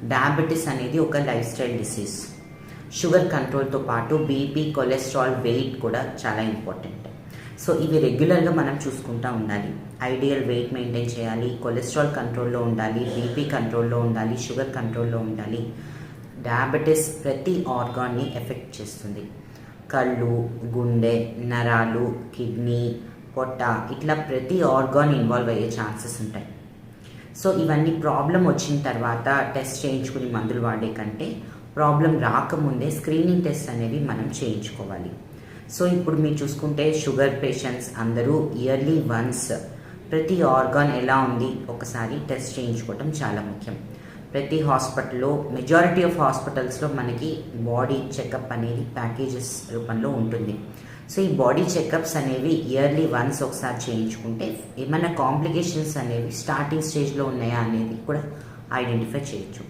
Diabetes అనేది ఒక life style disease. Sugar కంట్రోల్తో పాటు బీపీ, కొలెస్ట్రాల్, వెయిట్ కూడా చాలా ఇంపార్టెంట్. సో ఇవి రెగ్యులర్గా మనం చూసుకుంటూ ఉండాలి. ఐడియల్ వెయిట్ మెయింటైన్ చేయాలి, కొలెస్ట్రాల్ కంట్రోల్లో ఉండాలి, బీపీ కంట్రోల్లో ఉండాలి, షుగర్ కంట్రోల్లో ఉండాలి. డయాబెటీస్ ప్రతి ఆర్గాన్ని ఎఫెక్ట్ చేస్తుంది. కళ్ళు, గుండె, నరాలు, కిడ్నీ, పొట్ట, ఇట్లా ప్రతి ఆర్గాన్ ఇన్వాల్వ్ అయ్యే ఛాన్సెస్ ఉంటాయి. సో ఇవన్నీ ప్రాబ్లం వచ్చిన తర్వాత టెస్ట్ చేయించుకుని మందులు వాడే కంటే ప్రాబ్లం రాకముందే స్క్రీనింగ్ టెస్ట్ అనేవి మనం చేయించుకోవాలి. సో ఇప్పుడు మీరు చూసుకుంటే షుగర్ పేషెంట్స్ అందరూ ఇయర్లీ వన్స్ ప్రతి ఆర్గాన్ ఎలా ఉంది ఒకసారి టెస్ట్ చేయించుకోవటం చాలా ముఖ్యం. ప్రతి హాస్పిటల్లో, మెజారిటీ ఆఫ్ హాస్పిటల్స్లో మనకి బాడీ చెకప్ అనేది ప్యాకేజెస్ రూపంలో ఉంటుంది. సో ఈ బాడీ చెకప్స్ అనేవి ఇయర్లీ వన్స్ ఒకసారి చేయించుకుంటే ఏమైనా కాంప్లికేషన్స్ అనేవి స్టార్టింగ్ స్టేజ్లో ఉన్నాయా అనేది కూడా ఐడెంటిఫై చేయొచ్చు.